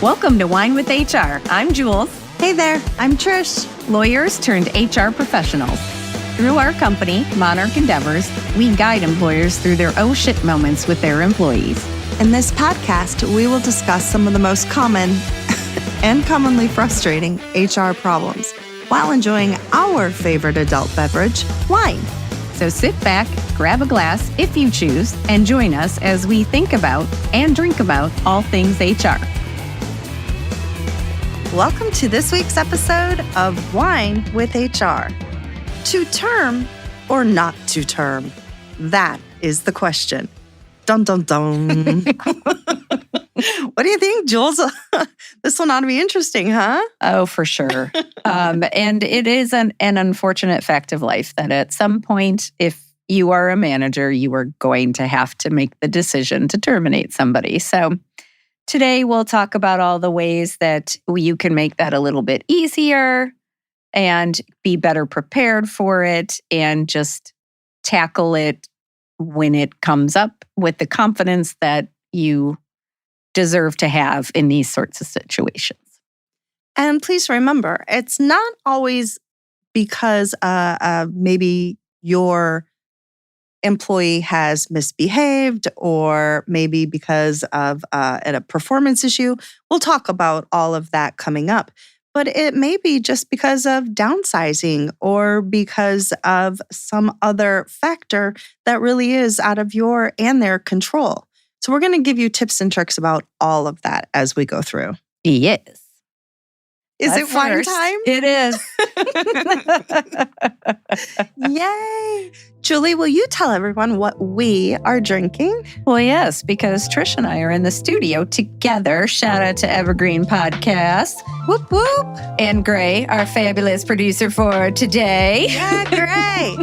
Welcome to Wine with HR. I'm Jules. Hey there, I'm Trish. Lawyers turned HR professionals. Through our company, Monarch Endeavors, we guide employers through their oh shit moments with their employees. In this podcast, we will discuss some of the most common and commonly frustrating HR problems while enjoying our favorite adult beverage, wine. So sit back, grab a glass if you choose, and join us as we think about and drink about all things HR. Welcome to this week's episode of Wine with HR. To term or not to term? That is the question. Dun, dun, dun. What do you think, Jules? This one ought to be interesting, huh? Oh, for sure. And it is an unfortunate fact of life that at some point, if you are a manager, you are going to have to make the decision to terminate somebody. So today we'll talk about all the ways that you can make that a little bit easier and be better prepared for it and just tackle it when it comes up with the confidence that you deserve to have in these sorts of situations. And please remember, it's not always because maybe your employee has misbehaved or maybe because of a performance issue. We'll talk about all of that coming up. But it may be just because of downsizing or because of some other factor that really is out of your and their control. So we're going to give you tips and tricks about all of that as we go through. Yes. Is it wine time? It is. Yay! Julie, will you tell everyone what we are drinking? Well, yes, because Trish and I are in the studio together. Shout out to Evergreen Podcast. Whoop, whoop. And Gray, our fabulous producer for today. Yeah, Gray.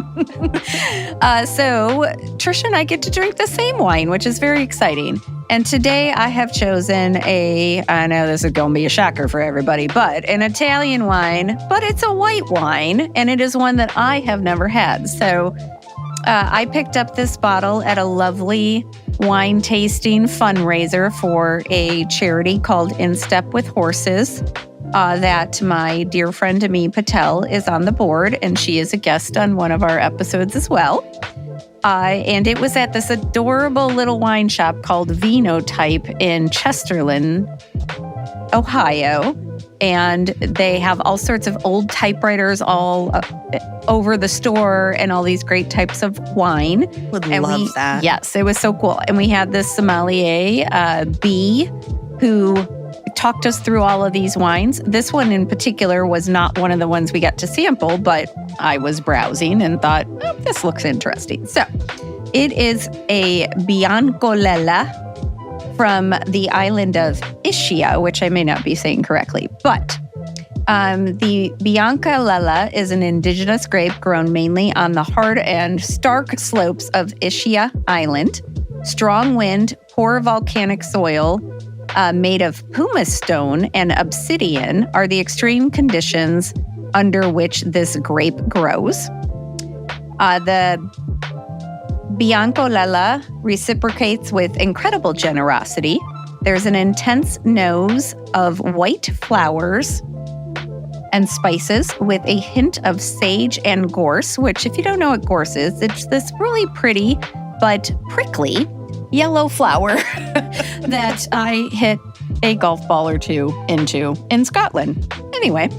So Trish and I get to drink the same wine, which is very exciting. And today I have chosen I know this is going to be a shocker for everybody, but an Italian wine, but it's a white wine, and it is one that I have never had. So I picked up this bottle at a lovely wine tasting fundraiser for a charity called In Step with Horses that my dear friend Ami Patel is on the board, and she is a guest on one of our episodes as well. And it was at this adorable little wine shop called Vinotype in Chesterland, Ohio. And they have all sorts of old typewriters all over the store and all these great types of wine. Would love that. Yes, it was so cool. And we had this sommelier, B, who talked us through all of these wines. This one in particular was not one of the ones we got to sample, but I was browsing and thought, oh, this looks interesting. So it is a Biancolella from the island of Ischia, which I may not be saying correctly. But the Biancolella is an indigenous grape grown mainly on the hard and stark slopes of Ischia Island. Strong wind, poor volcanic soil, made of pumice stone and obsidian are the extreme conditions under which this grape grows. The Biancolella reciprocates with incredible generosity. There's an intense nose of white flowers and spices with a hint of sage and gorse, which if you don't know what gorse is, it's this really pretty but prickly yellow flower that I hit a golf ball or two into in Scotland. Anyway,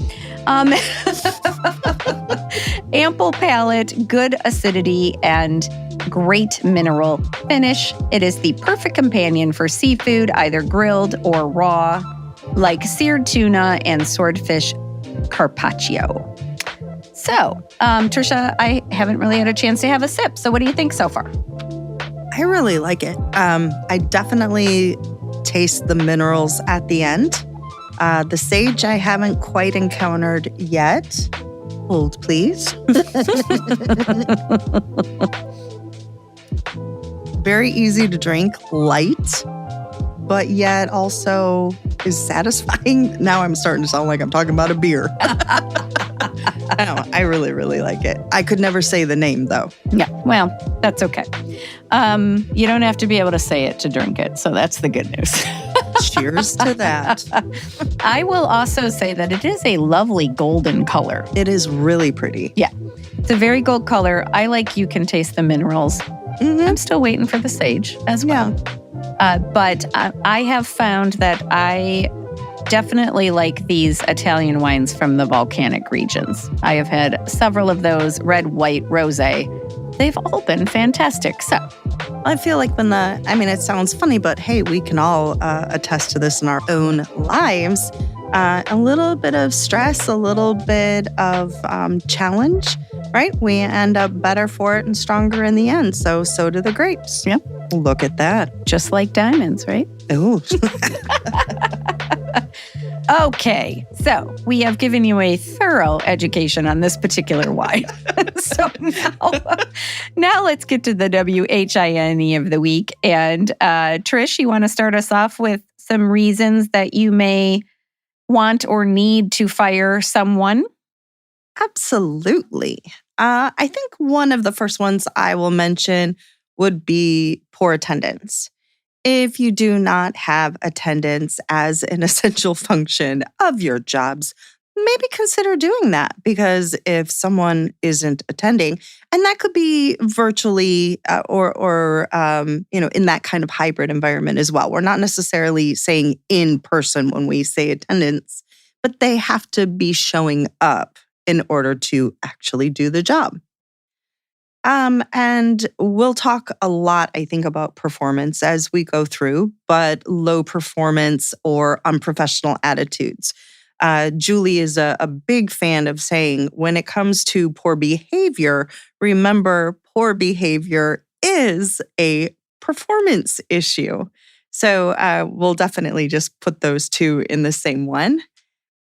ample palate, good acidity, and great mineral finish. It is the perfect companion for seafood, either grilled or raw, like seared tuna and swordfish carpaccio. So, Trisha, I haven't really had a chance to have a sip. So what do you think so far? I really like it. I definitely taste the minerals at the end. The sage I haven't quite encountered yet. Hold, please. Very easy to drink, light, but yet also is satisfying. Now I'm starting to sound like I'm talking about a beer. I really, really like it. I could never say the name, though. Yeah, well, that's okay. You don't have to be able to say it to drink it, so that's the good news. Cheers to that. I will also say that it is a lovely golden color. It is really pretty. Yeah. It's a very gold color. I like you can taste the minerals. I'm still waiting for the sage as well. But I have found that I definitely like these Italian wines from the volcanic regions. I have had several of those, red, white, rosé. They've all been fantastic. So I feel like it sounds funny, but hey, we can all attest to this in our own lives. A little bit of stress, a little bit of challenge, right? We end up better for it and stronger in the end. So do the grapes. Yep. Look at that. Just like diamonds, right? Ooh. Okay, so we have given you a thorough education on this particular wine. So now let's get to the WHINE of the week. And Trish, you want to start us off with some reasons that you may want or need to fire someone? Absolutely. I think one of the first ones I will mention would be poor attendance. If you do not have attendance as an essential function of your jobs, maybe consider doing that, because if someone isn't attending, and that could be virtually or in that kind of hybrid environment as well. We're not necessarily saying in person when we say attendance, but they have to be showing up in order to actually do the job. And we'll talk a lot, I think, about performance as we go through, but low performance or unprofessional attitudes. Julie is a big fan of saying, when it comes to poor behavior, remember, poor behavior is a performance issue. So we'll definitely just put those two in the same one.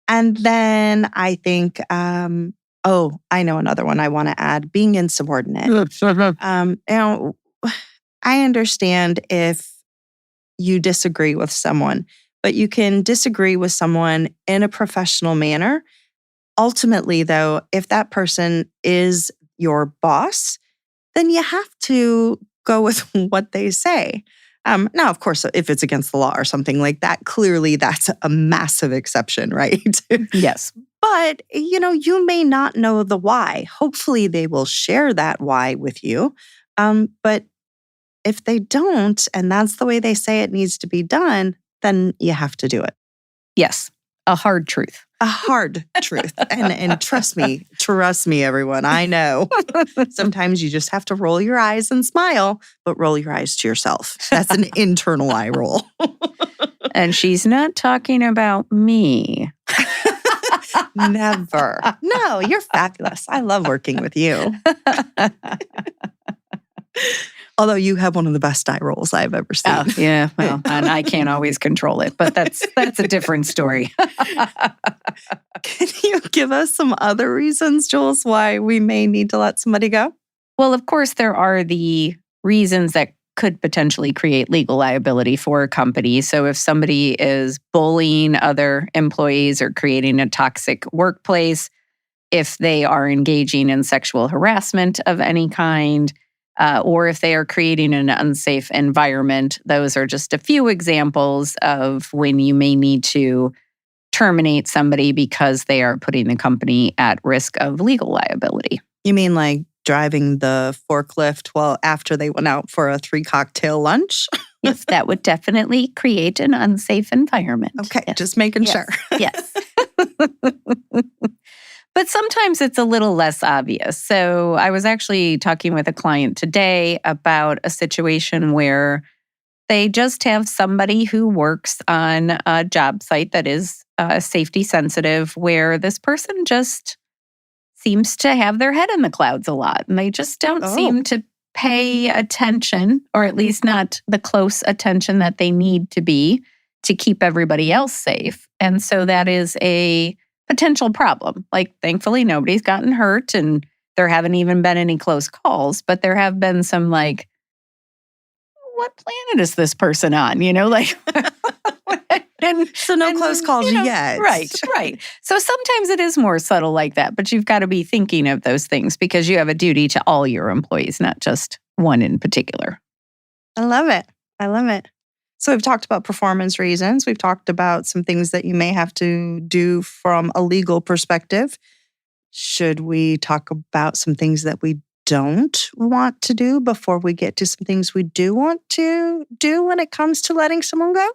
And then I think, I know another one I want to add, being insubordinate. I understand if you disagree with someone, but you can disagree with someone in a professional manner. Ultimately, though, if that person is your boss, then you have to go with what they say. Now, of course, if it's against the law or something like that, clearly that's a massive exception, right? Yes. But, you may not know the why. Hopefully they will share that why with you. But if they don't, and that's the way they say it needs to be done, then you have to do it. Yes. A hard truth. A hard truth. And trust me, everyone, I know. Sometimes you just have to roll your eyes and smile, but roll your eyes to yourself. That's an internal eye roll. And she's not talking about me. Never. No, you're fabulous. I love working with you. Although you have one of the best eye rolls I've ever seen. Oh, yeah, well, and I can't always control it, but that's a different story. Can you give us some other reasons, Jules, why we may need to let somebody go? Well, of course, there are the reasons that could potentially create legal liability for a company. So if somebody is bullying other employees or creating a toxic workplace, if they are engaging in sexual harassment of any kind, or if they are creating an unsafe environment, those are just a few examples of when you may need to terminate somebody because they are putting the company at risk of legal liability. You mean like driving the forklift after they went out for a 3-cocktail lunch? Yes, that would definitely create an unsafe environment. Okay, yes. Just making sure. Yes. But sometimes it's a little less obvious. So I was actually talking with a client today about a situation where they just have somebody who works on a job site that is safety sensitive, where this person just seems to have their head in the clouds a lot. And they just don't seem to pay attention, or at least not the close attention that they need to be to keep everybody else safe. And so that is a potential problem. Like, thankfully, nobody's gotten hurt and there haven't even been any close calls, but there have been some like, what planet is this person on? So no close calls yet. Right. So sometimes it is more subtle like that, but you've got to be thinking of those things because you have a duty to all your employees, not just one in particular. I love it. So we've talked about performance reasons. We've talked about some things that you may have to do from a legal perspective. Should we talk about some things that we don't want to do before we get to some things we do want to do when it comes to letting someone go?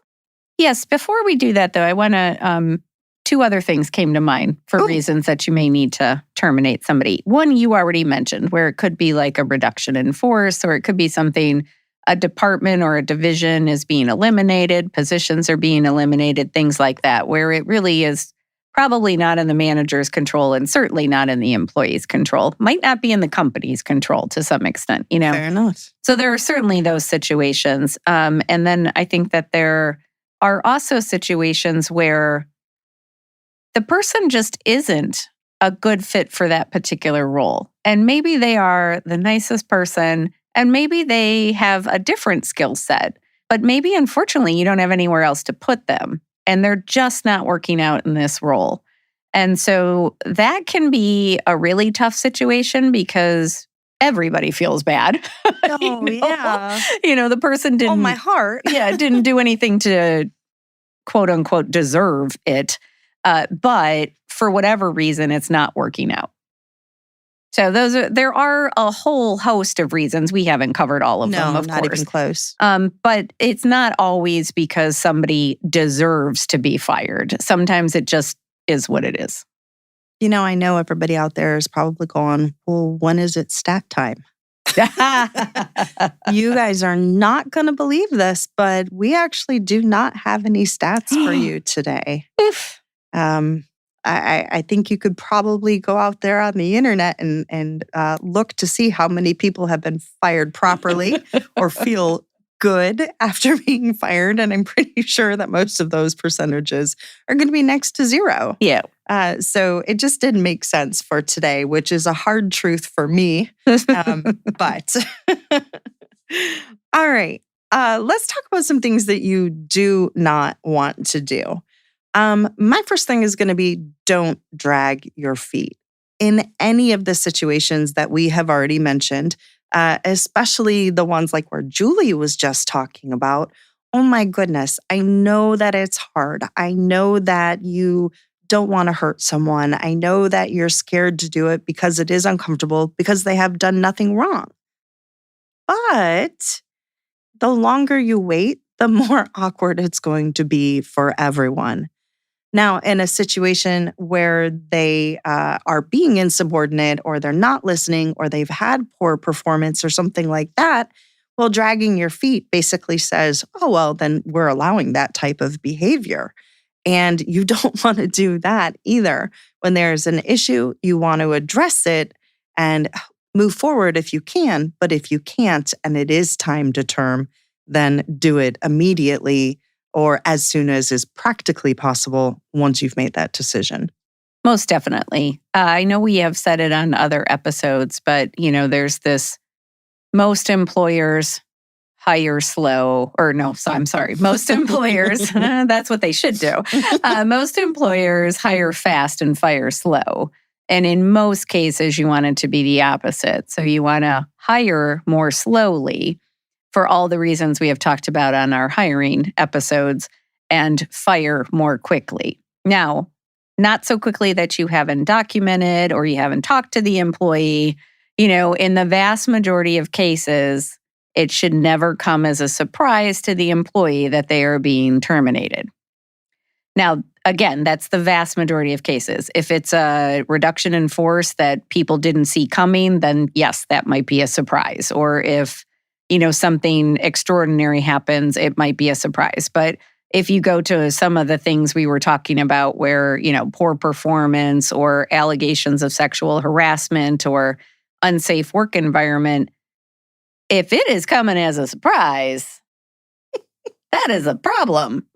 Yes, before we do that, though, I want to, two other things came to mind for reasons that you may need to terminate somebody. One, you already mentioned, where it could be like a reduction in force, or it could be something, a department or a division is being eliminated, positions are being eliminated, things like that, where it really is probably not in the manager's control and certainly not in the employee's control. Might not be in the company's control to some extent, Fair enough. So there are certainly those situations. And then I think that there are also situations where the person just isn't a good fit for that particular role. And maybe they are the nicest person, and maybe they have a different skill set, but maybe unfortunately you don't have anywhere else to put them. And they're just not working out in this role. And so that can be a really tough situation because everybody feels bad. Oh, yeah. The person didn't. Oh, my heart. Didn't do anything to quote unquote deserve it. But for whatever reason, it's not working out. So there are a whole host of reasons. We haven't covered all of them, of not course. Even close. But it's not always because somebody deserves to be fired. Sometimes it just is what it is. I know everybody out there is probably going, well, when is it stat time? You guys are not going to believe this, but we actually do not have any stats for you today. I think you could probably go out there on the internet and look to see how many people have been fired properly or feel good after being fired. And I'm pretty sure that most of those percentages are going to be next to zero. Yeah. So it just didn't make sense for today, which is a hard truth for me. But all right, let's talk about some things that you do not want to do. My first thing is going to be don't drag your feet in any of the situations that we have already mentioned, especially the ones like where Julie was just talking about. Oh my goodness, I know that it's hard. I know that you don't want to hurt someone. I know that you're scared to do it because it is uncomfortable because they have done nothing wrong. But the longer you wait, the more awkward it's going to be for everyone. Now, in a situation where they are being insubordinate or they're not listening or they've had poor performance or something like that, well, dragging your feet basically says, oh, well, then we're allowing that type of behavior. And you don't want to do that either. When there's an issue, you want to address it and move forward if you can. But if you can't and it is time to term, then do it immediately or as soon as is practically possible once you've made that decision. Most definitely. I know we have said it on other episodes, but there's this most employers hire slow, or no, so I'm sorry. Most employers, that's what they should do. Most employers hire fast and fire slow. And in most cases, you want it to be the opposite. So you want to hire more slowly for all the reasons we have talked about on our hiring episodes and fire more quickly. Now, not so quickly that you haven't documented or you haven't talked to the employee. In the vast majority of cases, it should never come as a surprise to the employee that they are being terminated. Now, again, that's the vast majority of cases. If it's a reduction in force that people didn't see coming, then yes, that might be a surprise. Or if something extraordinary happens, it might be a surprise. But if you go to some of the things we were talking about where, poor performance or allegations of sexual harassment or unsafe work environment, if it is coming as a surprise, that is a problem.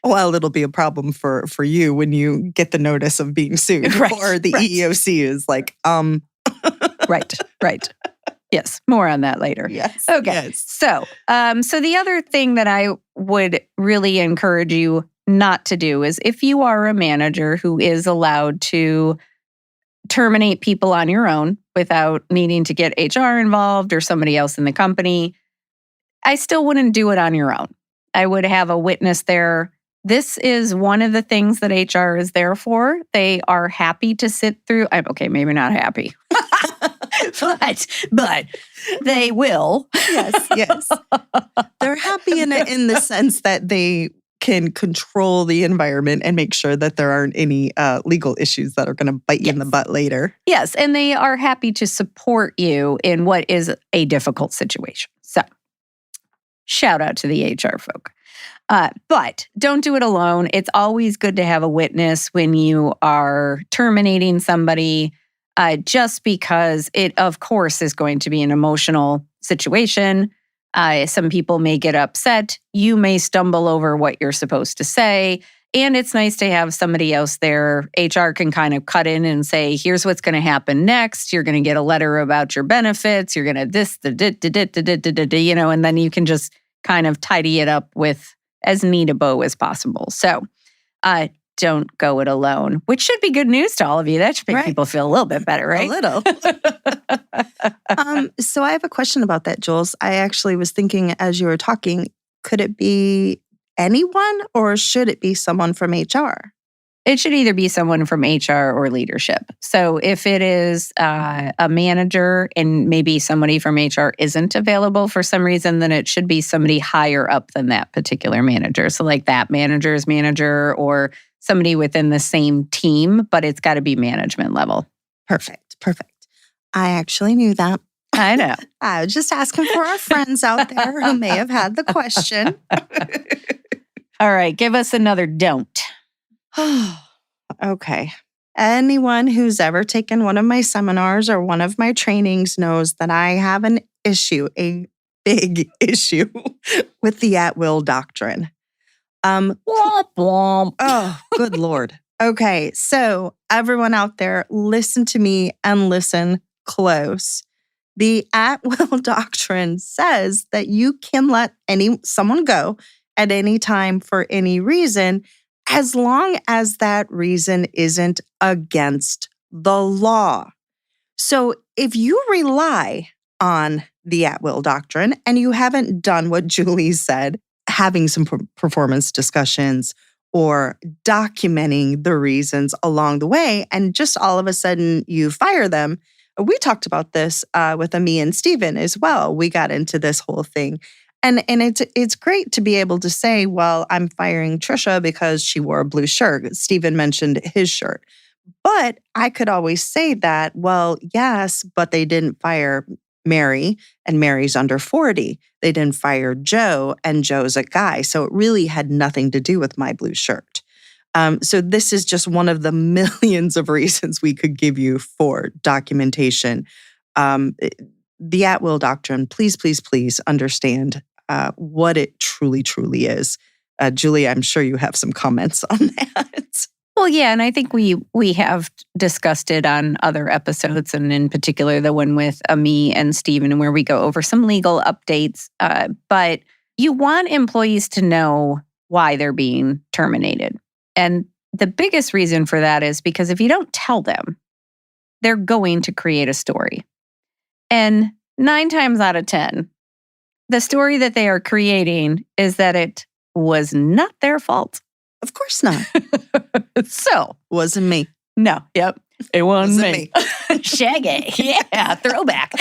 Well, it'll be a problem for you when you get the notice of being sued, right, or the EEOC is like, Right. Yes, more on that later. Yes. Okay. Yes. So the other thing that I would really encourage you not to do is if you are a manager who is allowed to terminate people on your own without needing to get HR involved or somebody else in the company, I still wouldn't do it on your own. I would have a witness there. This is one of the things that HR is there for. They are happy to sit through. Okay, maybe not happy, but they will. Yes. They're happy in the sense that they can control the environment and make sure that there aren't any legal issues that are going to bite you in the butt later. Yes, and they are happy to support you in what is a difficult situation. So, shout out to the HR folk. But don't do it alone. It's always good to have a witness when you are terminating somebody, just because it, of course, is going to be an emotional situation. Some people may get upset. You may stumble over what you're supposed to say. And it's nice to have somebody else there. HR can kind of cut in and say, here's what's going to happen next. You're going to get a letter about your benefits. You're going to this, and then you can just kind of tidy it up with as neat a bow as possible. So don't go it alone, which should be good news to all of you. That should make people feel a little bit better, right? A little. So I have a question about that, Jules. I actually was thinking as you were talking, could it be anyone or should it be someone from HR? It should either be someone from HR or leadership. So if it is a manager and maybe somebody from HR isn't available for some reason, then it should be somebody higher up than that particular manager. So like that manager's manager or somebody within the same team, but it's got to be management level. Perfect. I actually knew that. I know. I was just asking for our friends out there who may have had the question. All right, give us another don't. Okay. Anyone who's ever taken one of my seminars or one of my trainings knows that I have an issue, a big issue with the at-will doctrine. Oh, good Lord. Okay, so everyone out there, listen to me and listen close. The at-will doctrine says that you can let someone go at any time for any reason, as long as that reason isn't against the law. So if you rely on the at-will doctrine and you haven't done what Julie said, having some performance discussions or documenting the reasons along the way, and just all of a sudden you fire them. We talked about this with me and Stephen as well. We got into this whole thing. And it's great to be able to say, well, I'm firing Trisha because she wore a blue shirt. Stephen mentioned his shirt. But I could always say that, well, yes, but they didn't fire Mary, and Mary's under 40. They didn't fire Joe, and Joe's a guy. So it really had nothing to do with my blue shirt. So this is just one of the millions of reasons we could give you for documentation. The at-will doctrine, please, please, please understand what it truly, truly is. Julie, I'm sure you have some comments on that. Well, yeah, and I think we have discussed it on other episodes, and in particular the one with me and Stephen, where we go over some legal updates. But you want employees to know why they're being terminated. And the biggest reason for that is because if you don't tell them, they're going to create a story. And 9 times out of 10, the story that they are creating is that it was not their fault. Of course not. So. Wasn't me. No. Yep. It wasn't me. Shaggy. Yeah. Throwback.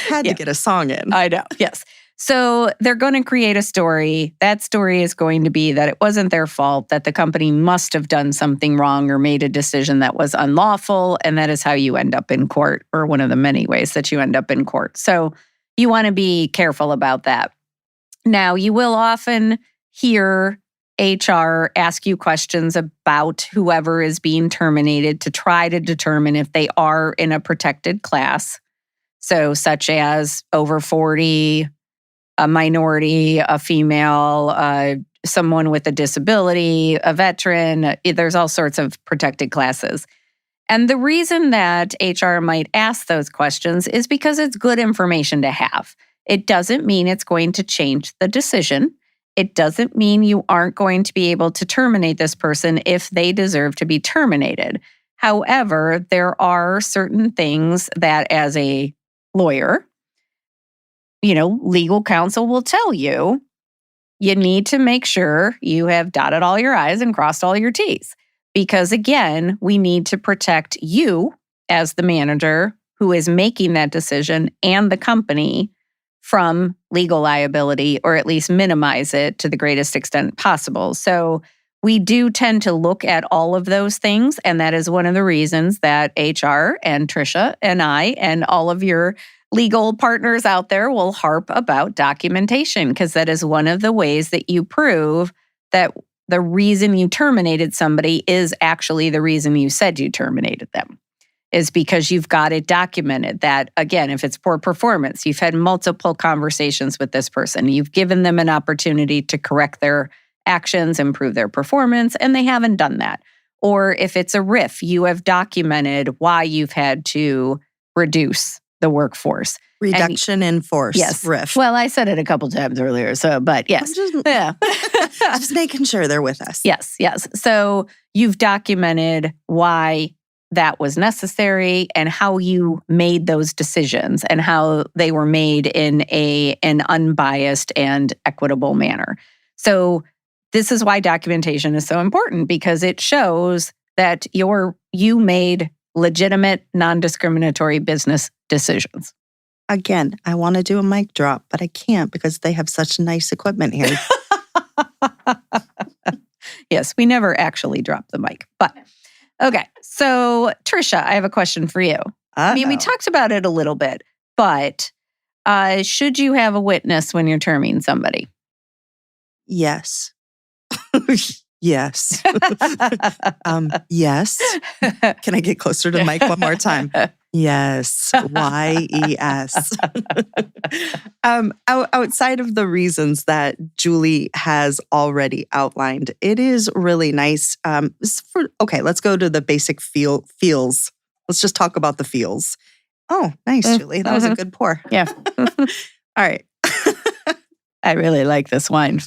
Had to get a song in. I know. Yes. So they're going to create a story. That story is going to be that it wasn't their fault, that the company must have done something wrong or made a decision that was unlawful. And that is how you end up in court, or one of the many ways that you end up in court. So you want to be careful about that. Now, you will often hear HR ask you questions about whoever is being terminated to try to determine if they are in a protected class. So such as over 40, a minority, a female, someone with a disability, a veteran. There's all sorts of protected classes. And the reason that HR might ask those questions is because it's good information to have. It doesn't mean it's going to change the decision. It doesn't mean you aren't going to be able to terminate this person if they deserve to be terminated. However, there are certain things that as a lawyer, legal counsel will tell you, you need to make sure you have dotted all your I's and crossed all your T's. Because again, we need to protect you as the manager who is making that decision and the company from legal liability, or at least minimize it to the greatest extent possible. So we do tend to look at all of those things. And that is one of the reasons that HR and Trisha and I and all of your legal partners out there will harp about documentation, because that is one of the ways that you prove that the reason you terminated somebody is actually the reason you said you terminated them, is because you've got it documented that, again, if it's poor performance, you've had multiple conversations with this person, you've given them an opportunity to correct their actions, improve their performance, and they haven't done that. Or if it's a RIF, you have documented why you've had to reduce the workforce. Reduction in force. Yes. RIF. Well, I said it a couple times earlier, but yes. Just making sure they're with us. Yes. So you've documented why that was necessary and how you made those decisions and how they were made in an unbiased and equitable manner. So this is why documentation is so important, because it shows that you made legitimate, non-discriminatory business decisions. Again, I want to do a mic drop, but I can't because they have such nice equipment here. Yes, we never actually drop the mic. But okay, so Trisha, I have a question for you. I mean, we talked about it a little bit, but should you have a witness when you're terming somebody? Yes. Yes. Yes. Can I get closer to the mic one more time? Yes. YES. Outside of the reasons that Julie has already outlined, it is really nice. Let's go to the basic feels. Let's just talk about the feels. Oh, nice, Julie. That was a good pour. Yeah. All right. I really like this wine.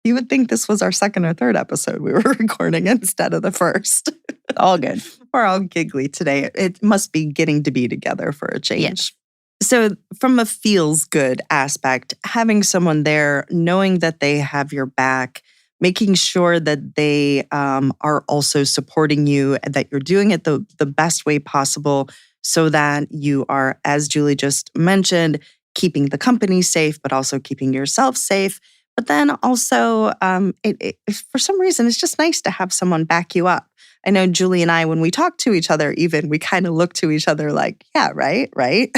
You would think this was our second or third episode we were recording instead of the first. All good. We're all giggly today. It must be getting to be together for a change. Yeah. So from a feels good aspect, having someone there, knowing that they have your back, making sure that they are also supporting you and that you're doing it the best way possible so that you are, as Julie just mentioned, keeping the company safe, but also keeping yourself safe. But then also, for some reason, it's just nice to have someone back you up. I know Julie and I, when we talk to each other, even we kind of look to each other like, yeah, right.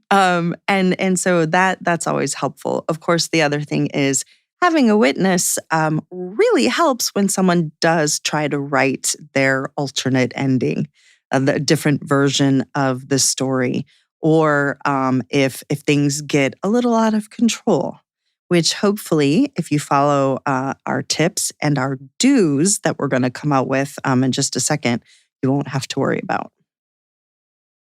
And so that's always helpful. Of course, the other thing is having a witness really helps when someone does try to write their alternate ending, the different version of the story, or if things get a little out of control. Which hopefully, if you follow our tips and our do's that we're going to come out with in just a second, you won't have to worry about.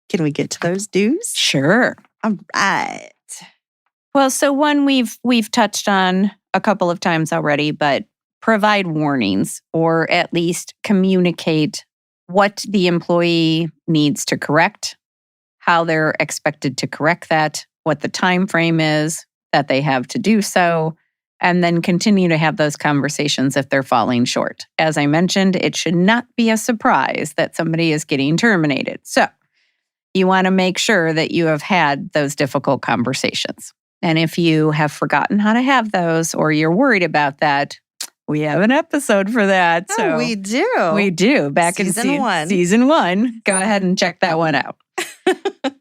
Can we get to those do's? Sure. All right. Well, so one we've touched on a couple of times already, but provide warnings or at least communicate what the employee needs to correct, how they're expected to correct that, what the time frame is that they have to do so, and then continue to have those conversations if they're falling short. As I mentioned, it should not be a surprise that somebody is getting terminated. So you want to make sure that you have had those difficult conversations. And if you have forgotten how to have those or you're worried about that, we have an episode for that. So we do. We do. Back in season one. Go ahead and check that one out.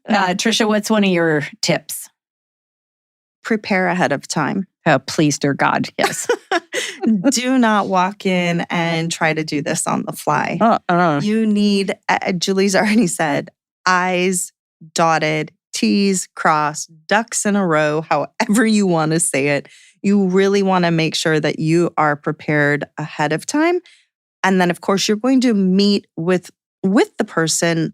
Trisha, what's one of your tips? Prepare ahead of time. Oh, please, dear God, yes. Do not walk in and try to do this on the fly. You need, Julie's already said, I's dotted, T's crossed, ducks in a row, however you want to say it. You really want to make sure that you are prepared ahead of time. And then, of course, you're going to meet with the person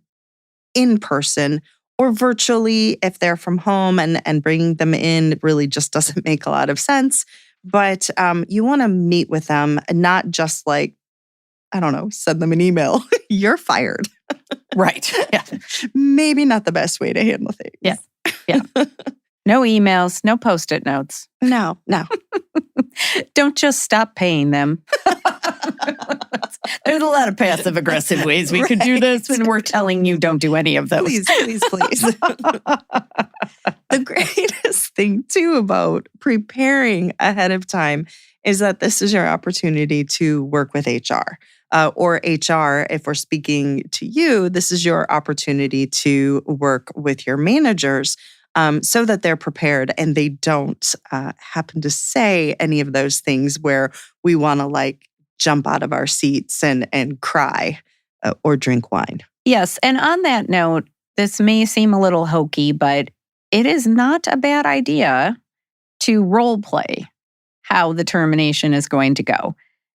in person or virtually if they're from home, and bringing them in really just doesn't make a lot of sense. But you want to meet with them, not just like, I don't know, send them an email. You're fired. Right. Yeah. Maybe not the best way to handle things. Yeah. Yeah. No emails, no Post-it notes. No. Don't just stop paying them. There's a lot of passive-aggressive ways we could do this, and we're telling you don't do any of those. Please. The greatest thing, too, about preparing ahead of time is that this is your opportunity to work with HR. Or HR, if we're speaking to you, this is your opportunity to work with your managers so that they're prepared and they don't happen to say any of those things where we want to jump out of our seats and cry or drink wine. Yes. And on that note, this may seem a little hokey, but it is not a bad idea to role play how the termination is going to go.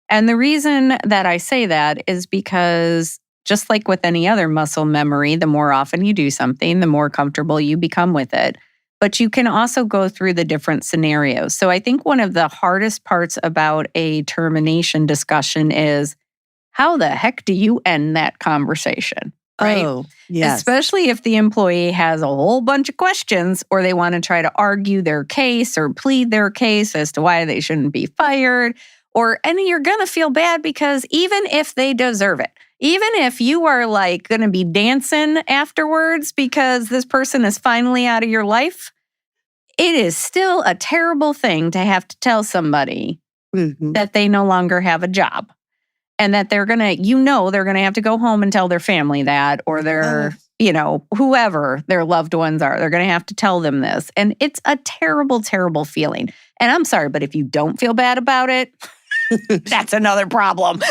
And the reason that I say that is because just like with any other muscle memory, the more often you do something, the more comfortable you become with it. But you can also go through the different scenarios. So I think one of the hardest parts about a termination discussion is how the heck do you end that conversation? Right? Oh, yes. Especially if the employee has a whole bunch of questions or they want to try to argue their case or plead their case as to why they shouldn't be fired. And you're going to feel bad because even if they deserve it, even if you are going to be dancing afterwards because this person is finally out of your life, it is still a terrible thing to have to tell somebody that they no longer have a job. And that they're going to have to go home and tell their family that, or their, whoever their loved ones are. They're going to have to tell them this. And it's a terrible, terrible feeling. And I'm sorry, but if you don't feel bad about it, that's another problem.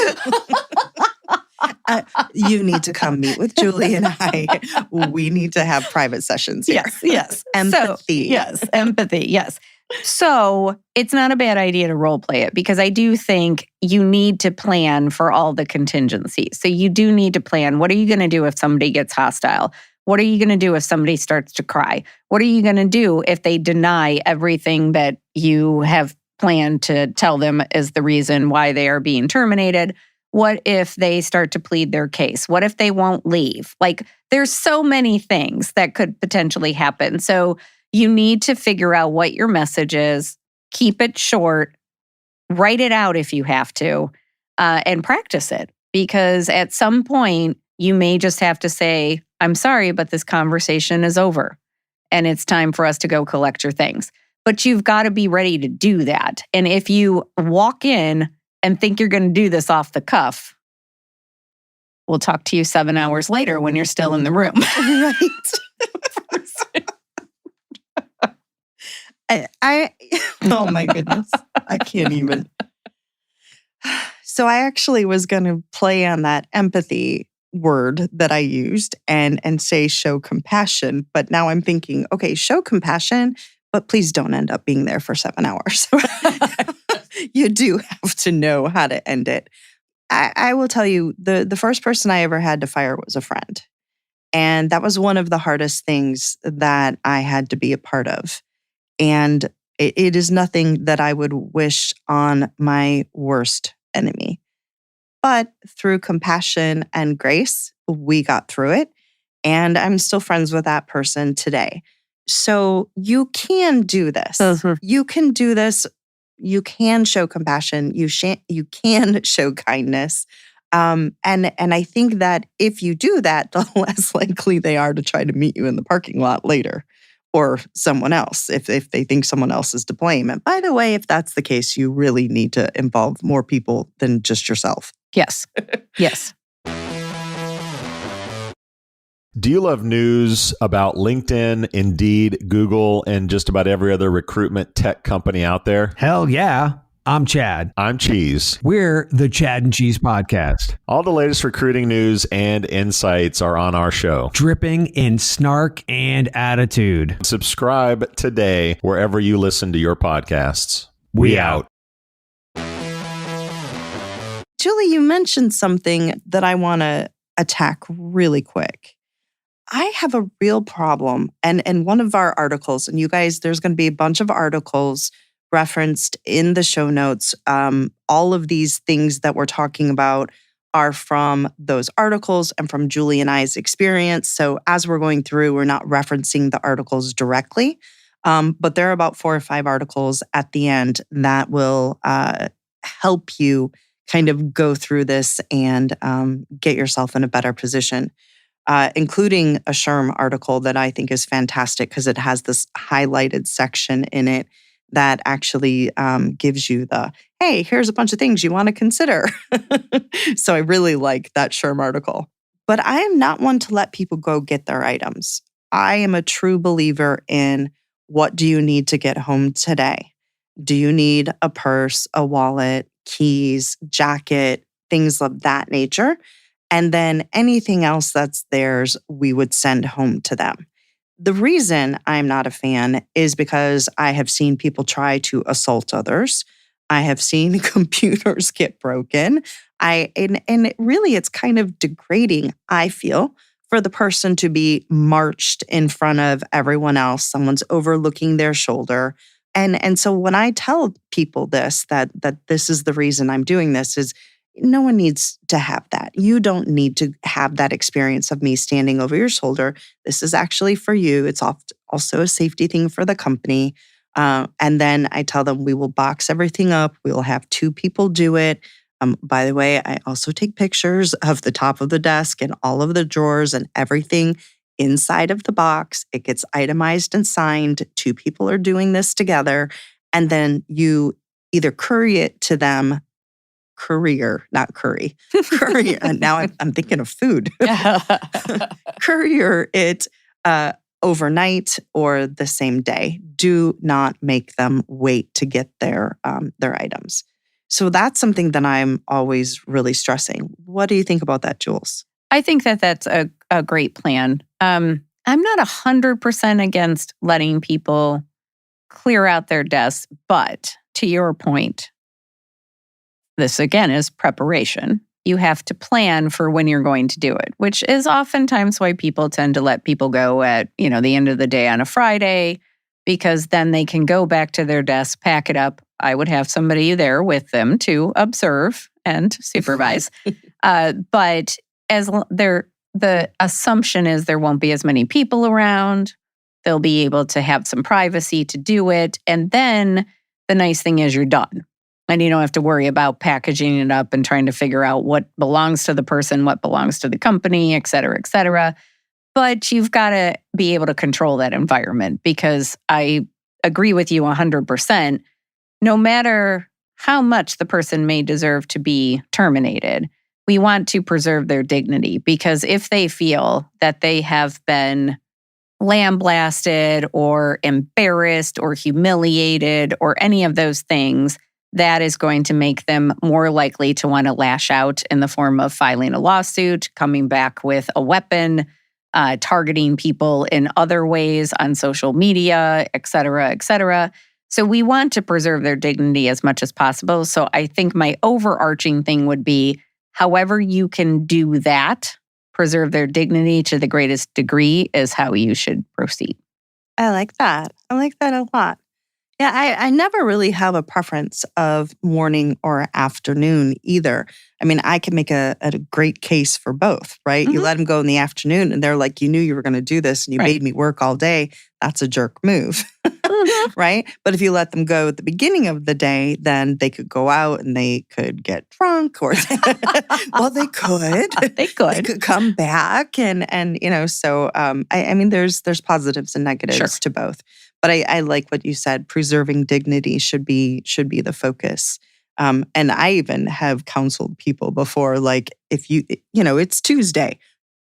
You need to come meet with Julie and I. We need to have private sessions here. Yes. Empathy. Empathy. Yes. So it's not a bad idea to role play it because I do think you need to plan for all the contingencies. So you do need to plan. What are you going to do if somebody gets hostile? What are you going to do if somebody starts to cry? What are you going to do if they deny everything that you have planned to tell them is the reason why they are being terminated? What if they start to plead their case? What if they won't leave? There's so many things that could potentially happen. So you need to figure out what your message is, keep it short, write it out if you have to, and practice it. Because at some point, you may just have to say, I'm sorry, but this conversation is over and it's time for us to go collect your things. But you've got to be ready to do that. And if you walk in and think you're going to do this off the cuff, we'll talk to you 7 hours later when you're still in the room. Right. Oh my goodness. I can't even. So I actually was going to play on that empathy word that I used and say show compassion. But now I'm thinking, okay, show compassion, but please don't end up being there for 7 hours. You do have to know how to end it. I will tell you, the first person I ever had to fire was a friend. And that was one of the hardest things that I had to be a part of. And it is nothing that I would wish on my worst enemy. But through compassion and grace, we got through it. And I'm still friends with that person today. So you can do this. You can do this. You can show compassion. You can show kindness. And I think that if you do that, the less likely they are to try to meet you in the parking lot later. Or someone else, if they think someone else is to blame. And by the way, if that's the case, you really need to involve more people than just yourself. Yes. Yes. Do you love news about LinkedIn, Indeed, Google, and just about every other recruitment tech company out there? Hell yeah. I'm Chad. I'm Cheese. We're the Chad and Cheese Podcast. All the latest recruiting news and insights are on our show. Dripping in snark and attitude. Subscribe today wherever you listen to your podcasts. We out. Julie, you mentioned something that I want to attack really quick. I have a real problem. And one of our articles, and you guys, there's going to be a bunch of articles referenced in the show notes. All of these things that we're talking about are from those articles and from Julie and I's experience. So as we're going through, we're not referencing the articles directly, but there are about 4 or 5 articles at the end that will help you kind of go through this and get yourself in a better position, including a SHRM article that I think is fantastic because it has this highlighted section in it that actually gives you the, hey, here's a bunch of things you want to consider. So I really like that SHRM article. But I am not one to let people go get their items. I am a true believer in what do you need to get home today? Do you need a purse, a wallet, keys, jacket, things of that nature? And then anything else that's theirs, we would send home to them. The reason I'm not a fan is because I have seen people try to assault others. I have seen computers get broken. And really it's kind of degrading, I feel, for the person to be marched in front of everyone else. Someone's overlooking their shoulder. And so when I tell people this, that this is the reason I'm doing this, is no one needs to have that. You don't need to have that experience of me standing over your shoulder. This is actually for you. It's also a safety thing for the company. And then I tell them we will box everything up. We will have 2 people do it. By the way, I also take pictures of the top of the desk and all of the drawers and everything inside of the box. It gets itemized and signed. 2 people are doing this together. And then you either courier it to them. Courier, not curry. Courier. Now I'm thinking of food. Courier it overnight or the same day. Do not make them wait to get their items. So that's something that I'm always really stressing. What do you think about that, Jules? I think that that's a great plan. I'm not 100% against letting people clear out their desks, but to your point, this again is preparation. You have to plan for when you're going to do it, which is oftentimes why people tend to let people go at, the end of the day on a Friday, because then they can go back to their desk, pack it up. I would have somebody there with them to observe and supervise. But as the assumption is there won't be as many people around, they'll be able to have some privacy to do it. And then the nice thing is you're done. And you don't have to worry about packaging it up and trying to figure out what belongs to the person, what belongs to the company, et cetera, et cetera. But you've got to be able to control that environment, because I agree with you 100%. No matter how much the person may deserve to be terminated, we want to preserve their dignity, because if they feel that they have been lambasted or embarrassed or humiliated or any of those things, that is going to make them more likely to want to lash out in the form of filing a lawsuit, coming back with a weapon, targeting people in other ways on social media, et cetera, et cetera. So we want to preserve their dignity as much as possible. So I think my overarching thing would be, however you can do that, preserve their dignity to the greatest degree, is how you should proceed. I like that. I like that a lot. Yeah, I never really have a preference of morning or afternoon either. I mean, I can make a great case for both, right? You let them go in the afternoon and they're like, you knew you were going to do this and you made me work all day. That's a jerk move, right? But if you let them go at the beginning of the day, then they could go out and they could get drunk, or well, they could. They could. They could come back and so I mean, there's positives and negatives to both. But I like what you said. Preserving dignity should be the focus. And I even have counseled people before, like, if it's Tuesday,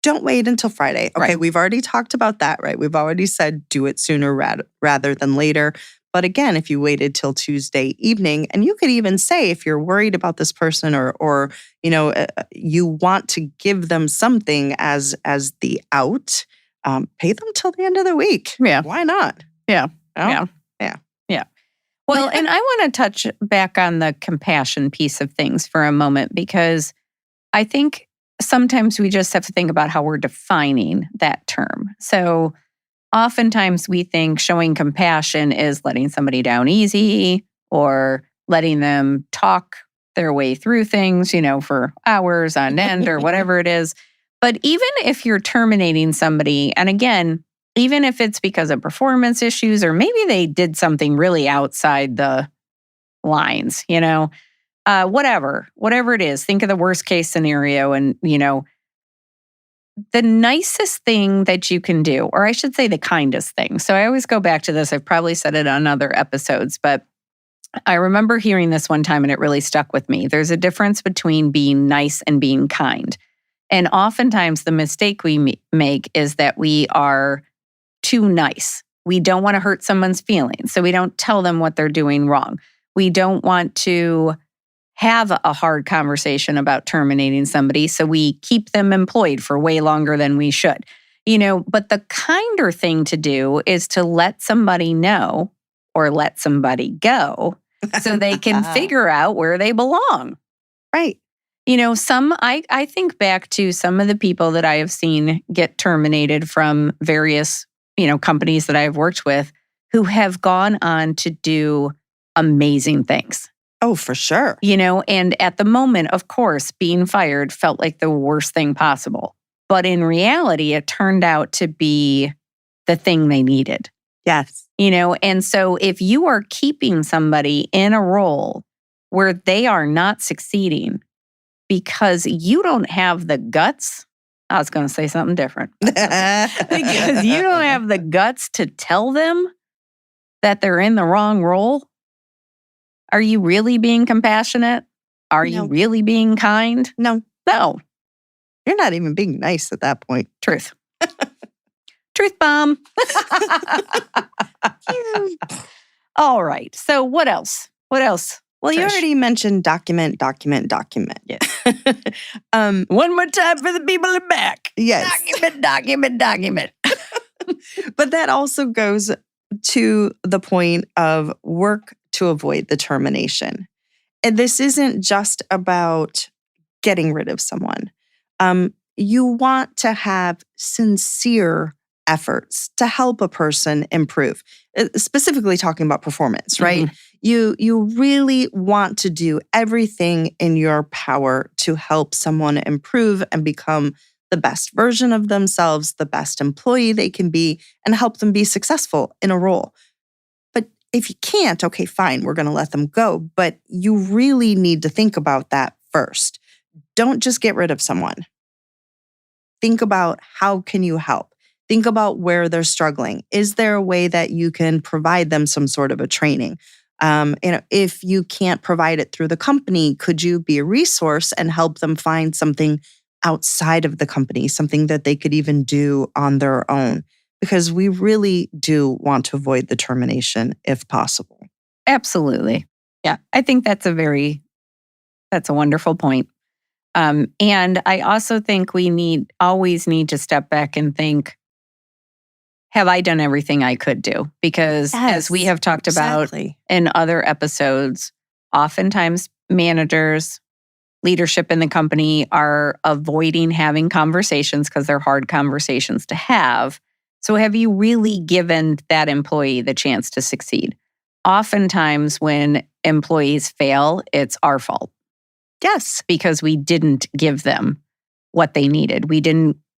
don't wait until Friday. Okay, we've already talked about that, right? We've already said do it sooner rather than later. But again, if you waited till Tuesday evening, and you could even say if you're worried about this person or you want to give them something as the out, pay them till the end of the week. Yeah. Why not? Yeah. Yeah. Well, and I want to touch back on the compassion piece of things for a moment, because I think sometimes we just have to think about how we're defining that term. So oftentimes we think showing compassion is letting somebody down easy or letting them talk their way through things, for hours on end or whatever it is. But even if you're terminating somebody, and again, even if it's because of performance issues, or maybe they did something really outside the lines, whatever it is, think of the worst case scenario. And, the nicest thing that you can do, or I should say the kindest thing. So I always go back to this. I've probably said it on other episodes, but I remember hearing this one time and it really stuck with me. There's a difference between being nice and being kind. And oftentimes the mistake we make is that we are too nice. We don't want to hurt someone's feelings, so we don't tell them what they're doing wrong. We don't want to have a hard conversation about terminating somebody, so we keep them employed for way longer than we should. But the kinder thing to do is to let somebody know or let somebody go so they can figure out where they belong. Right. I think back to some of the people that I have seen get terminated from various, companies that I've worked with who have gone on to do amazing things. Oh, for sure. And at the moment, of course, being fired felt like the worst thing possible. But in reality, it turned out to be the thing they needed. Yes. And so if you are keeping somebody in a role where they are not succeeding because you don't have the guts, I was going to say something different. Because you don't have the guts to tell them that they're in the wrong role, are you really being compassionate? Are you really being kind? No. You're not even being nice at that point. Truth. Truth bomb. All right. So what else? Well, you already mentioned document. Yes. One more time for the people in back. Yes. Document. But that also goes to the point of work to avoid the termination. And this isn't just about getting rid of someone. You want to have sincere efforts to help a person improve, specifically talking about performance, right? Mm-hmm. You really want to do everything in your power to help someone improve and become the best version of themselves, the best employee they can be, and help them be successful in a role. But if you can't, okay, fine, we're going to let them go. But you really need to think about that first. Don't just get rid of someone. Think about how can you help? Think about where they're struggling. Is there a way that you can provide them some sort of a training? If you can't provide it through the company, could you be a resource and help them find something outside of the company, something that they could even do on their own? Because we really do want to avoid the termination if possible. Absolutely. Yeah, I think that's a wonderful point. And I also think we always need to step back and think, have I done everything I could do? Because as we have talked about in other episodes, oftentimes managers, leadership in the company are avoiding having conversations because they're hard conversations to have. So have you really given that employee the chance to succeed? Oftentimes when employees fail, it's our fault. Yes. Because we didn't give them what they needed.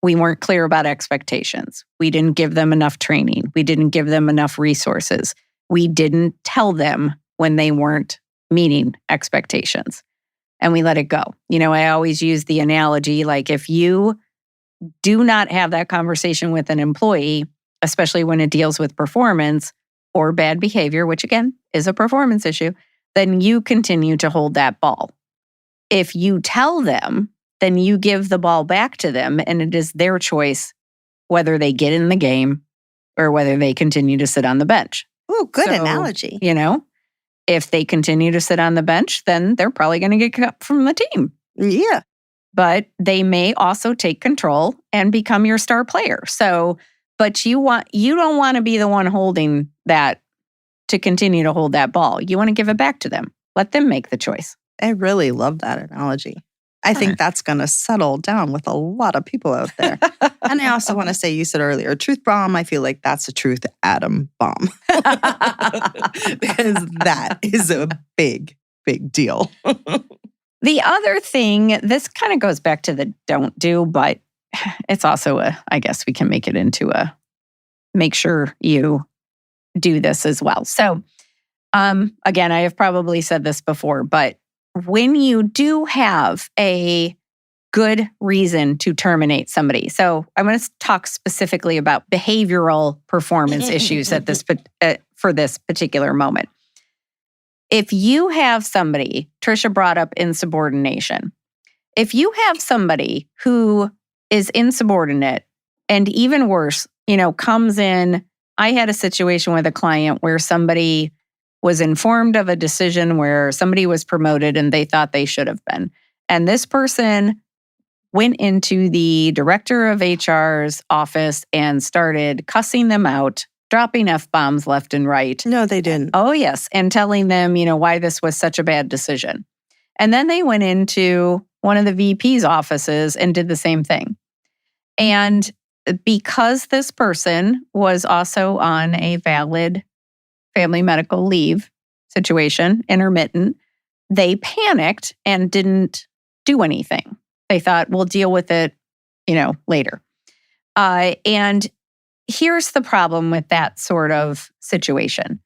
We weren't clear about expectations. We didn't give them enough training. We didn't give them enough resources. We didn't tell them when they weren't meeting expectations. And we let it go. I always use the analogy, like if you do not have that conversation with an employee, especially when it deals with performance or bad behavior, which again is a performance issue, then you continue to hold that ball. If you tell them, then you give the ball back to them, and it is their choice whether they get in the game or whether they continue to sit on the bench. Oh, good analogy. If they continue to sit on the bench, then they're probably going to get cut from the team. Yeah. But they may also take control and become your star player. But you don't want to be the one holding that, to continue to hold that ball. You want to give it back to them. Let them make the choice. I really love that analogy. I think that's going to settle down with a lot of people out there. And I also want to say, you said earlier, truth bomb, I feel like that's a truth atom bomb. Because that is a big, big deal. The other thing, this kind of goes back to the don't do, but it's also I guess we can make it into make sure you do this as well. So, again, I have probably said this before, but when you do have a good reason to terminate somebody. So I'm going to talk specifically about behavioral performance issues at this for this particular moment. If you have somebody, Trisha brought up insubordination. If you have somebody who is insubordinate and even worse, comes in, I had a situation with a client where somebody was informed of a decision where somebody was promoted and they thought they should have been. And this person went into the director of HR's office and started cussing them out, dropping F-bombs left and right. No, they didn't. Oh, yes. And telling them, why this was such a bad decision. And then they went into one of the VP's offices and did the same thing. And because this person was also on a valid family medical leave situation, intermittent, they panicked and didn't do anything. They thought, we'll deal with it, later. And here's the problem with that sort of situation.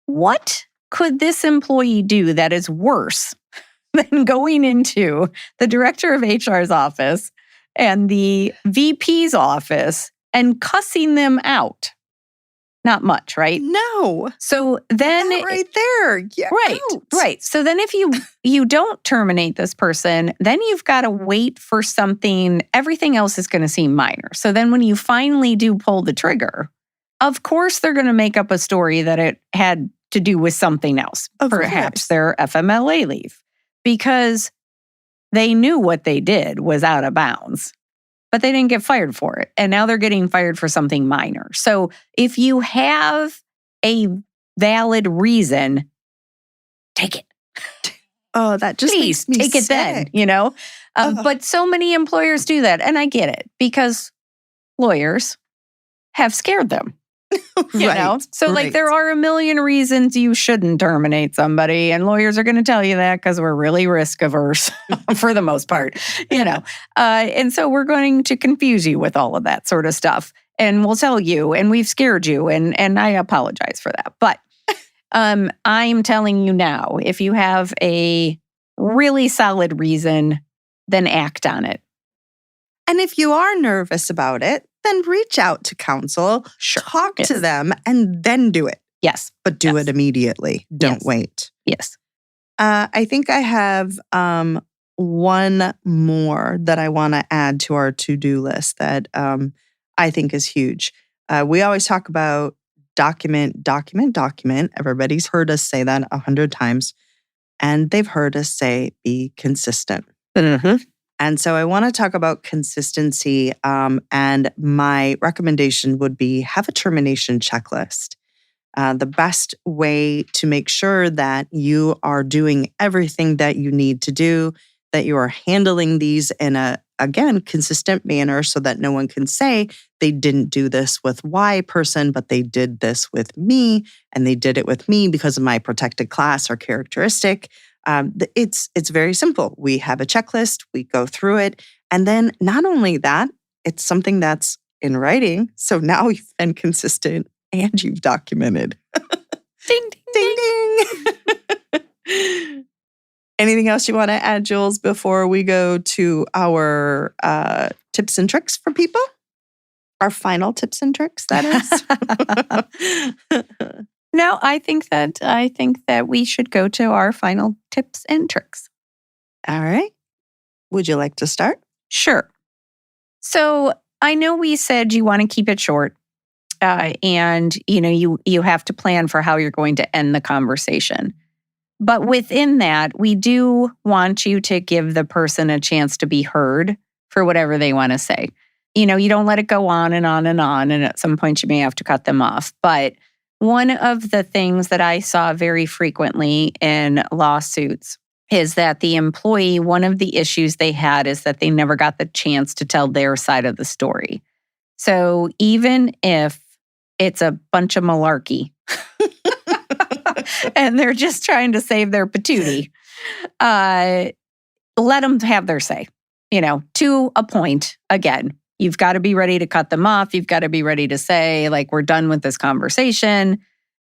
What could this employee do that is worse than going into the director of HR's office and the VP's office and cussing them out? Not much, right? No. So then That right there. Yeah. Right. So then if you don't terminate this person, then you've got to wait for something. Everything else is going to seem minor. So then when you finally do pull the trigger, of course they're going to make up a story that it had to do with something else. Perhaps their FMLA leave, because they knew what they did was out of bounds. But they didn't get fired for it. And now they're getting fired for something minor. So if you have a valid reason, take it. Oh, that just Please makes me take it sick. then, But so many employers do that. And I get it, because lawyers have scared them. So there are a million reasons you shouldn't terminate somebody, and lawyers are going to tell you that because we're really risk averse for the most part, and so we're going to confuse you with all of that sort of stuff, and we'll tell you, and we've scared you, and I apologize for that. But I'm telling you now, if you have a really solid reason, then act on it. And if you are nervous about it, then reach out to counsel, talk to them, and then do it. Yes. But do it immediately. Don't wait. Yes. I think I have one more that I want to add to our to-do list that I think is huge. We always talk about document. Everybody's heard us say that 100 times. And they've heard us say, be consistent. Mm-hmm. And so I want to talk about consistency. And my recommendation would be have a termination checklist. The best way to make sure that you are doing everything that you need to do, that you are handling these in a, again, consistent manner so that no one can say they didn't do this with Y person, but they did this with me, and they did it with me because of my protected class or characteristic. It's very simple. We have a checklist, we go through it, and then not only that, it's something that's in writing. So now you've been consistent and you've documented. Ding, ding, ding, ding. Anything else you want to add, Jules, before we go to our tips and tricks for people? Our final tips and tricks, that is. No, I think that we should go to our final tips and tricks. All right. Would you like to start? Sure. So I know we said you want to keep it short, and you have to plan for how you're going to end the conversation. But within that, we do want you to give the person a chance to be heard for whatever they want to say. You don't let it go on and on and on, and at some point you may have to cut them off. But one of the things that I saw very frequently in lawsuits is that the employee, one of the issues they had is that they never got the chance to tell their side of the story. So even if it's a bunch of malarkey and they're just trying to save their patootie, let them have their say, to a point. Again, you've got to be ready to cut them off. You've got to be ready to say, like, we're done with this conversation.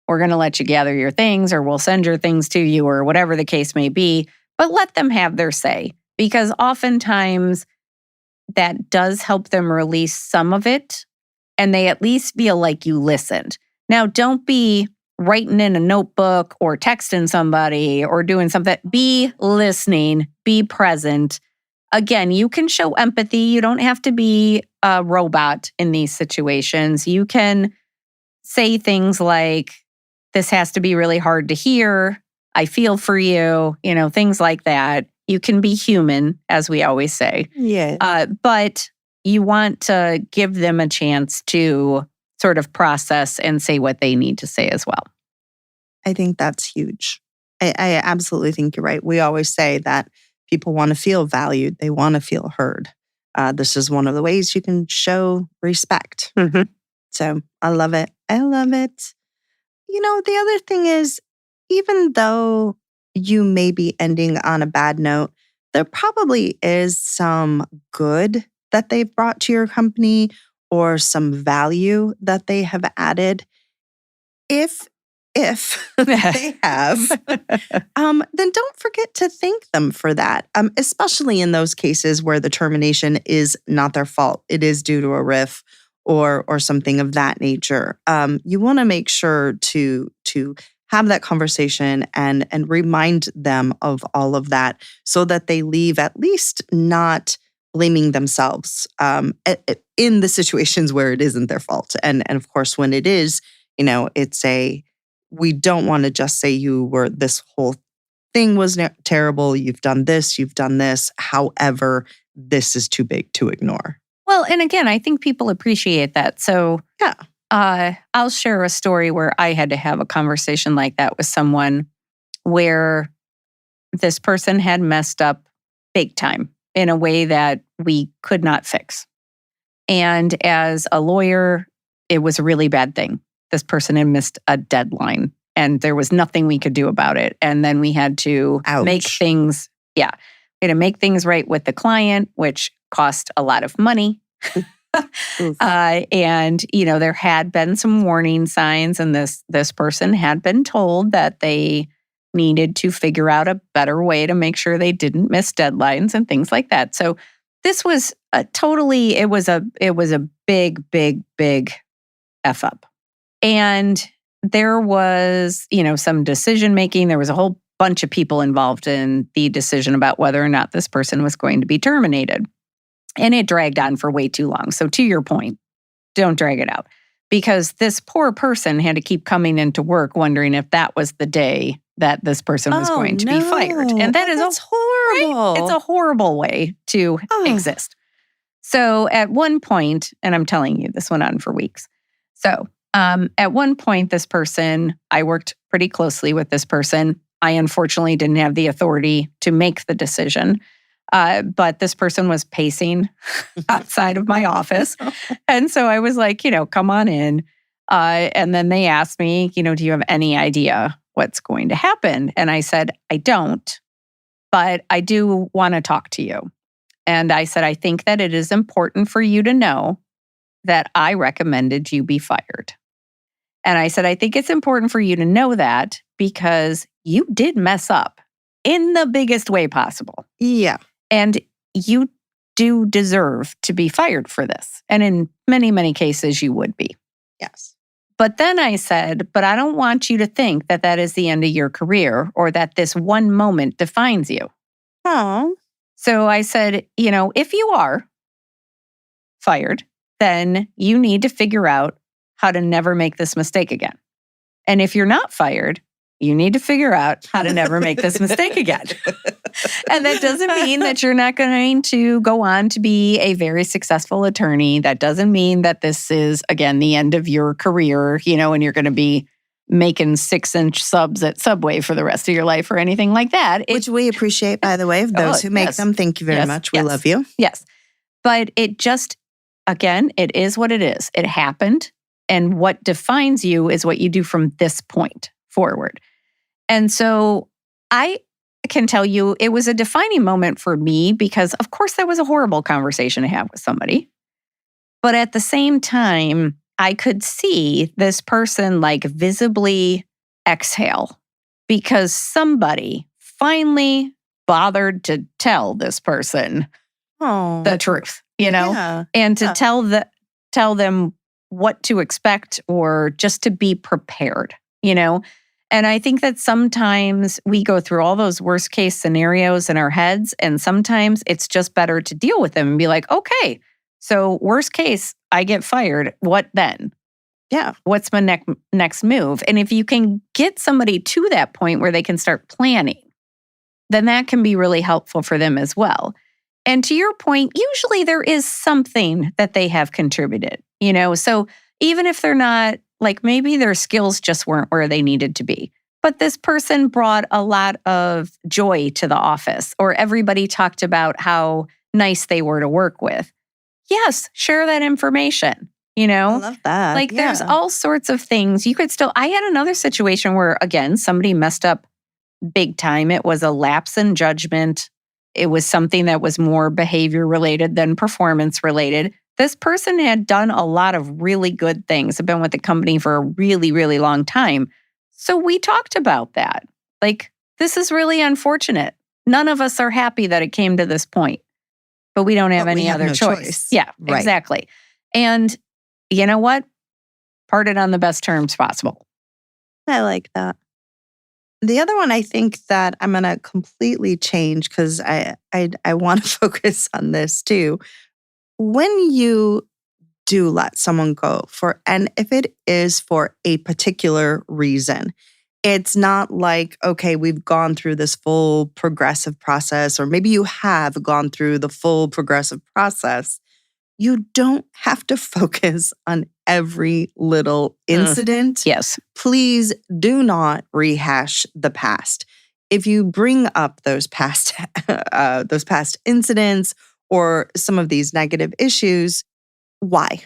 We're going to let you gather your things, or we'll send your things to you, or whatever the case may be. But let them have their say, because oftentimes that does help them release some of it, and they at least feel like you listened. Now, don't be writing in a notebook or texting somebody or doing something. Be listening, be present. Again, you can show empathy. You don't have to be a robot in these situations. You can say things like, this has to be really hard to hear. I feel for you, things like that. You can be human, as we always say. Yeah. But you want to give them a chance to sort of process and say what they need to say as well. I think that's huge. I absolutely think you're right. We always say that people want to feel valued. They want to feel heard. This is one of the ways you can show respect. Mm-hmm. So I love it. I love it. The other thing is, even though you may be ending on a bad note, there probably is some good that they've brought to your company or some value that they have added. If they have, then don't forget to thank them for that, especially in those cases where the termination is not their fault. It is due to a riff or something of that nature. You want to make sure to have that conversation and remind them of all of that, so that they leave at least not blaming themselves in the situations where it isn't their fault. And of course, when it is, we don't want to just say this whole thing was terrible. You've done this. However, this is too big to ignore. Well, and again, I think people appreciate that. So yeah, I'll share a story where I had to have a conversation like that with someone, where this person had messed up big time in a way that we could not fix. And as a lawyer, it was a really bad thing. This person had missed a deadline and there was nothing we could do about it. And then we had to make things right with the client, which cost a lot of money. And, there had been some warning signs, and this person had been told that they needed to figure out a better way to make sure they didn't miss deadlines and things like that. So this was it was a big, big, big F up. And there was, some decision making. There was a whole bunch of people involved in the decision about whether or not this person was going to be terminated. And it dragged on for way too long. So to your point, don't drag it out. Because this poor person had to keep coming into work wondering if that was the day that this person was going to be fired. And that's horrible. Right? It's a horrible way to exist. So at one point, and I'm telling you, this went on for weeks. So at one point, this person, I worked pretty closely with this person. I unfortunately didn't have the authority to make the decision. But this person was pacing outside of my office. And so I was like, come on in. And then they asked me, do you have any idea what's going to happen? And I said, I don't, but I do want to talk to you. And I said, I think that it is important for you to know that I recommended you be fired. And I said, I think it's important for you to know that because you did mess up in the biggest way possible. Yeah. And you do deserve to be fired for this. And in many, many cases, you would be. Yes. But then I said, but I don't want you to think that that is the end of your career or that this one moment defines you. Oh. So I said, if you are fired, then you need to figure out how to never make this mistake again. And if you're not fired, you need to figure out how to never make this mistake again. And that doesn't mean that you're not going to go on to be a very successful attorney. That doesn't mean that this is, again, the end of your career, and you're going to be making 6-inch subs at Subway for the rest of your life or anything like that. Which we appreciate, by the way, of those who make them. Thank you very much. We love you. Yes. But it just, again, it is what it is. It happened. And what defines you is what you do from this point forward. And so I can tell you it was a defining moment for me because, of course, that was a horrible conversation to have with somebody. But at the same time, I could see this person like visibly exhale because somebody finally bothered to tell this person the truth, Yeah. and to Yeah. tell them what to expect or just to be prepared, And I think that sometimes we go through all those worst case scenarios in our heads, and sometimes it's just better to deal with them and be like, okay, so worst case, I get fired. What then? Yeah. What's my next move? And if you can get somebody to that point where they can start planning, then that can be really helpful for them as well. And to your point, usually there is something that they have contributed, So even if they're not, like maybe their skills just weren't where they needed to be, but this person brought a lot of joy to the office, or everybody talked about how nice they were to work with. Yes, share that information, I love that. Like there's all sorts of things. You could still, I had another situation where, again, somebody messed up big time. It was a lapse in judgment. It was something that was more behavior related than performance related. This person had done a lot of really good things, had been with the company for a really, really long time. So we talked about that. Like, this is really unfortunate. None of us are happy that it came to this point, but we don't have But we any have other no choice. Yeah, Right. exactly. And you know what? Parted on the best terms possible. I like that. The other one I think that I'm going to completely change because I want to focus on this too. When you do let someone go and if it is for a particular reason, it's not like, okay, we've gone through this full progressive process, or maybe you have gone through the full progressive process. You don't have to focus on every little incident. Yes. Please do not rehash the past. If you bring up those past incidents or some of these negative issues, why?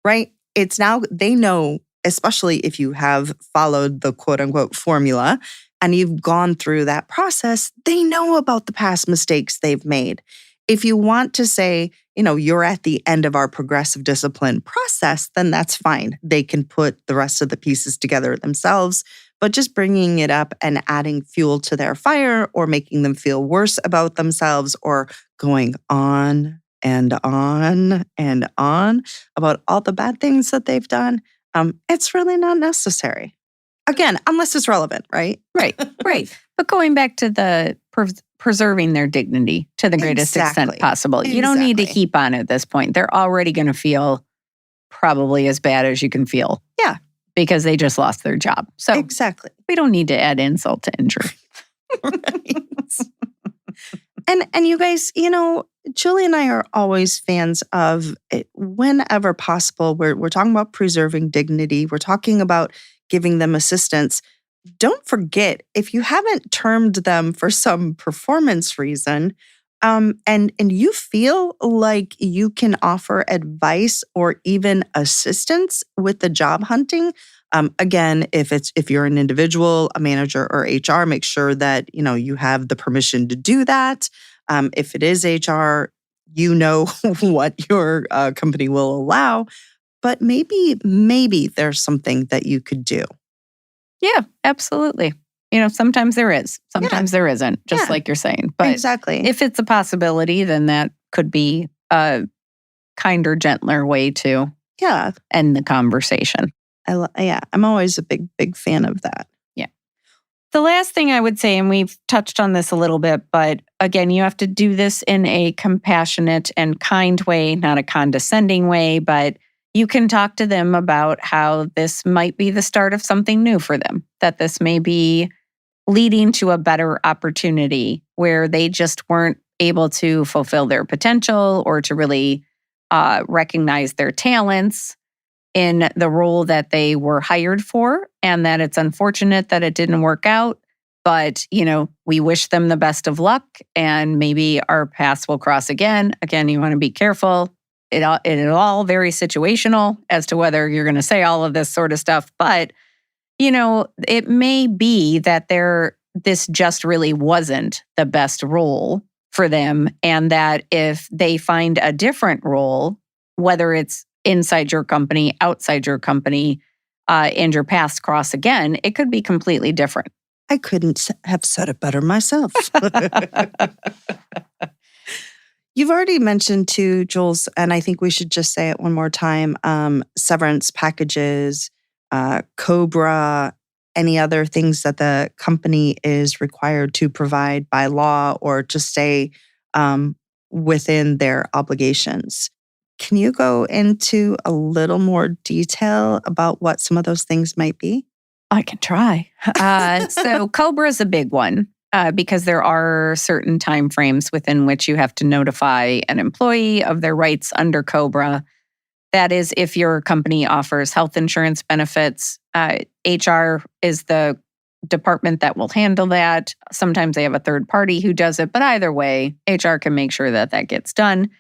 Right? It's now they know, especially if you have followed the quote unquote formula and you've gone through that process, they know about the past mistakes they've made. If you want to say, you're at the end of our progressive discipline process, then that's fine. They can put the rest of the pieces together themselves, but just bringing it up and adding fuel to their fire or making them feel worse about themselves or going on and on and on about all the bad things that they've done, it's really not necessary. Again, unless it's relevant, right? Right. But going back to the preserving their dignity to the greatest extent Exactly. possible. You don't need to Exactly. heap on at this point. They're already going to feel probably as bad as you can feel. Yeah. Because they just lost their job. So Exactly. we don't need to add insult to injury. Right. And you guys, Julie and I are always fans of it, whenever possible. We're talking about preserving dignity. We're talking about giving them assistance. Don't forget, if you haven't termed them for some performance reason, and you feel like you can offer advice or even assistance with the job hunting. Again, if you're an individual, a manager, or HR, make sure that you have the permission to do that. If it is HR, what your company will allow. But maybe there's something that you could do. Yeah, absolutely. Sometimes there is, sometimes there isn't, just like you're saying. But exactly. if it's a possibility, then that could be a kinder, gentler way to end the conversation. I'm always a big fan of that. Yeah. The last thing I would say, and we've touched on this a little bit, but again, you have to do this in a compassionate and kind way, not a condescending way, but you can talk to them about how this might be the start of something new for them, that this may be leading to a better opportunity where they just weren't able to fulfill their potential or to really recognize their talents in the role that they were hired for, and that it's unfortunate that it didn't work out. But, we wish them the best of luck, and maybe our paths will cross again. Again, you want to be careful. It all very situational as to whether you're going to say all of this sort of stuff. But, it may be that this just really wasn't the best role for them, and that if they find a different role, whether it's inside your company, outside your company, and your paths cross again, it could be completely different. I couldn't have said it better myself. You've already mentioned too, Jules, and I think we should just say it one more time, severance packages, COBRA, any other things that the company is required to provide by law or to stay within their obligations. Can you go into a little more detail about what some of those things might be? I can try. So COBRA is a big one because there are certain timeframes within which you have to notify an employee of their rights under COBRA. That is, if your company offers health insurance benefits, HR is the department that will handle that. Sometimes they have a third party who does it, but either way, HR can make sure that that gets done.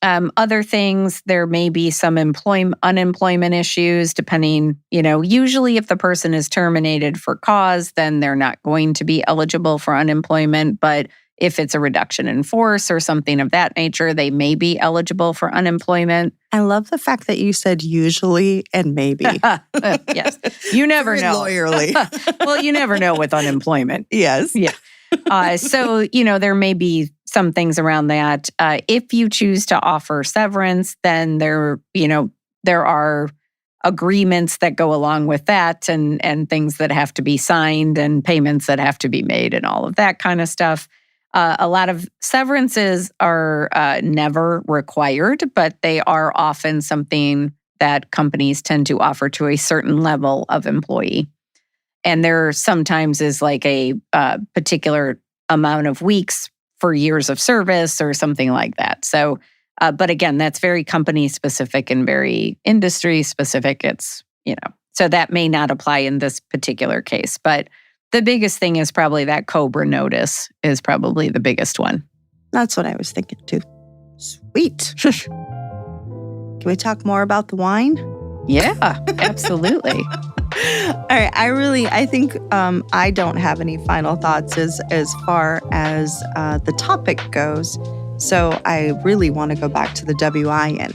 Other things, there may be some unemployment issues, depending, usually if the person is terminated for cause, then they're not going to be eligible for unemployment. But if it's a reduction in force or something of that nature, they may be eligible for unemployment. I love the fact that you said usually and maybe. Yes. You never know. Lawyerly. Well, you never know with unemployment. Yes. Yeah. So, there may be some things around that. If you choose to offer severance, then there are agreements that go along with that and things that have to be signed and payments that have to be made and all of that kind of stuff. A lot of severances are never required, but they are often something that companies tend to offer to a certain level of employee. And there sometimes is like a particular amount of weeks for years of service or something like that. So, but again, that's very company specific and very industry specific. It's, so that may not apply in this particular case. But the biggest thing is probably that COBRA notice is probably the biggest one. That's what I was thinking too. Sweet. Can we talk more about the wine? Yeah, absolutely. All right. I think I don't have any final thoughts as far as the topic goes. So I really want to go back to the WINE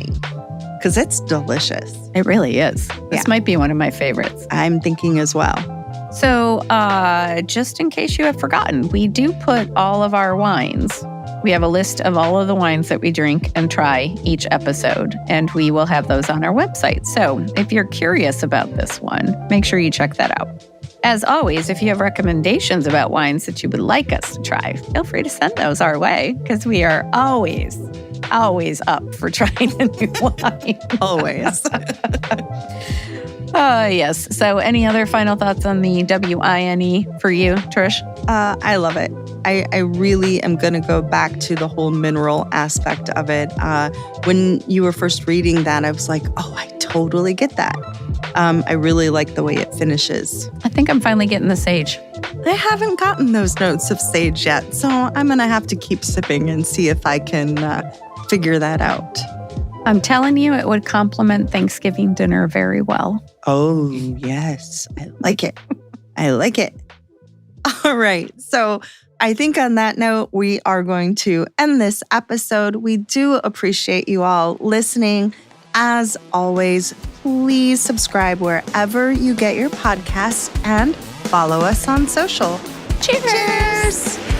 because it's delicious. It really is. This might be one of my favorites. I'm thinking as well. So just in case you have forgotten, we do put all of our wines. We have a list of all of the wines that we drink and try each episode, and we will have those on our website. So if you're curious about this one, make sure you check that out. As always, if you have recommendations about wines that you would like us to try, feel free to send those our way because we are always up for trying a new wine. Always. Yes. So any other final thoughts on the WINE for you, Trish? I love it. I really am going to go back to the whole mineral aspect of it. When you were first reading that, I was like, oh, I totally get that. I really like the way it finishes. I think I'm finally getting the sage. I haven't gotten those notes of sage yet, so I'm going to have to keep sipping and see if I can figure that out. I'm telling you, it would complement Thanksgiving dinner very well. Oh, yes. I like it. I like it. All right. So I think on that note, we are going to end this episode. We do appreciate you all listening. As always, please subscribe wherever you get your podcasts and follow us on social. Cheers!